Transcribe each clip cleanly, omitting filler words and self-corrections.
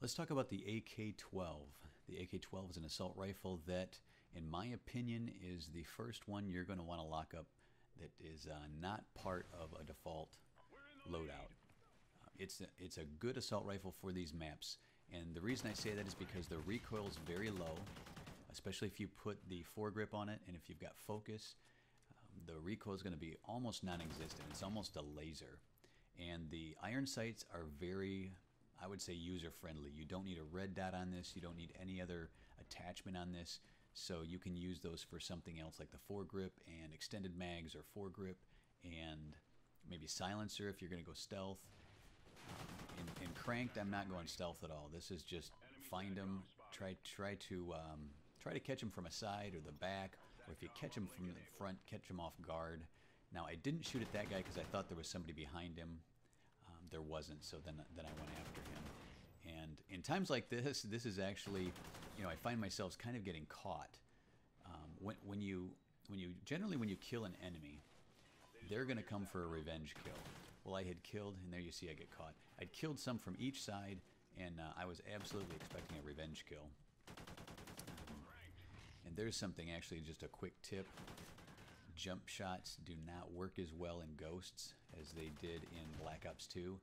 Let's talk about the AK-12. The AK-12 is an assault rifle that, in my opinion, is the first one you're going to want to lock up that is not part of a default loadout. It's a good assault rifle for these maps, and the reason I say that is because the recoil is very low, especially if you put the foregrip on it, and if you've got focus, the recoil is going to be almost non-existent. It's almost a laser. And the iron sights are very, I would say, user-friendly. You don't need a red dot on this. You don't need any other attachment on this. So you can use those for something else like the foregrip and extended mags or foregrip and maybe silencer if you're going to go stealth. In cranked, I'm not going stealth at all. This is just find them, try to catch them from a side or the back, or if you catch them from the front, catch them off guard. Now, I didn't shoot at that guy because I thought there was somebody behind him. There wasn't, so then I went after him. And in times like this is actually, I find myself kind of getting caught. When you kill an enemy, they're going to come for a revenge kill. Well, I had killed, and there you see I get caught. I'd killed some from each side, and I was absolutely expecting a revenge kill. And there's something, actually, just a quick tip. Jump shots do not work as well in Ghosts as they did in Black Ops 2.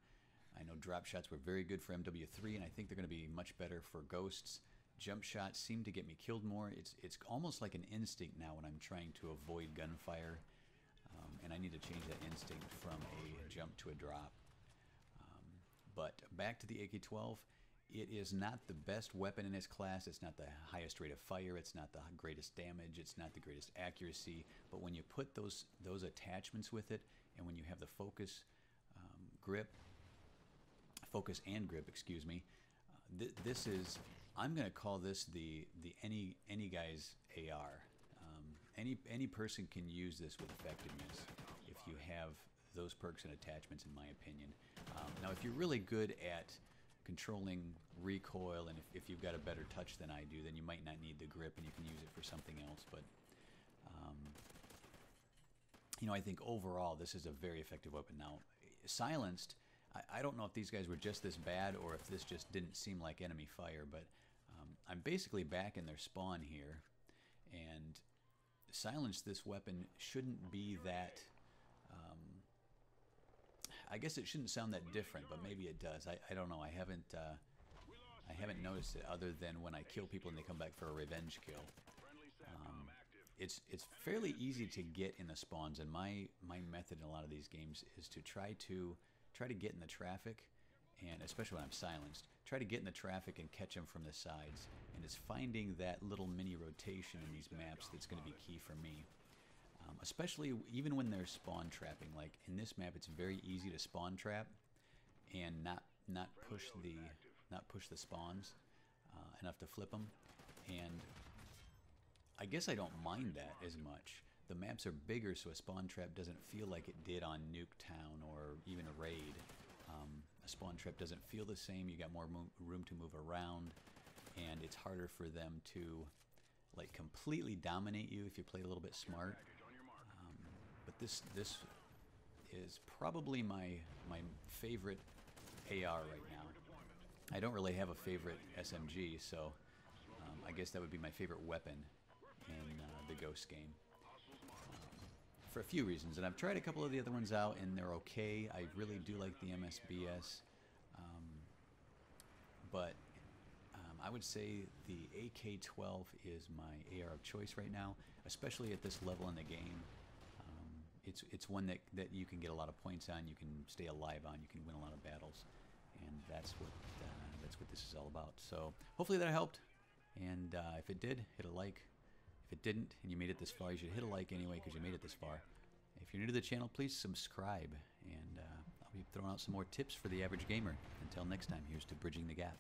I know drop shots were very good for MW3, and I think they're going to be much better for Ghosts. Jump shots seem to get me killed more. It's almost like an instinct now when I'm trying to avoid gunfire, and I need to change that instinct from a jump to a drop. But back to the AK-12. It is not the best weapon in its class. It's not the highest rate of fire. It's not the greatest damage. It's not the greatest accuracy. But when you put those attachments with it, and when you have the focus and grip, excuse me, this is, I'm going to call this the any guy's AR. Any person can use this with effectiveness if you have those perks and attachments, in my opinion. Now, if you're really good at controlling recoil, and if you've got a better touch than I do, then you might not need the grip and you can use it for something else. But I think overall this is a very effective weapon. Now, silenced, I don't know if these guys were just this bad or if this just didn't seem like enemy fire, but I'm basically back in their spawn here, and silenced, this weapon shouldn't be that I guess it shouldn't sound that different, but maybe it does. I don't know. I haven't noticed it other than when I kill people and they come back for a revenge kill. It's fairly easy to get in the spawns, and my method in a lot of these games is to try to get in the traffic, and especially when I'm silenced, try to get in the traffic and catch them from the sides. And it's finding that little mini rotation in these maps that's going to be key for me. Especially even when they're spawn trapping. Like in this map, it's very easy to spawn trap and not push the spawns enough to flip them. And I guess I don't mind that as much. The maps are bigger, so a spawn trap doesn't feel like it did on Nuketown or even a raid. A spawn trap doesn't feel the same. You got more room to move around, and it's harder for them to like completely dominate you if you play a little bit smart. But this is probably my favorite AR right now. I don't really have a favorite SMG, so I guess that would be my favorite weapon in the Ghost game. For a few reasons, and I've tried a couple of the other ones out, and they're okay. I really do like the MSBS, but I would say the AK-12 is my AR of choice right now, especially at this level in the game. It's one that you can get a lot of points on, you can stay alive on, you can win a lot of battles, and that's what this is all about. So hopefully that helped, and if it did, hit a like. If it didn't, and you made it this far, you should hit a like anyway because you made it this far. If you're new to the channel, please subscribe, and I'll be throwing out some more tips for the average gamer. Until next time, here's to bridging the gap.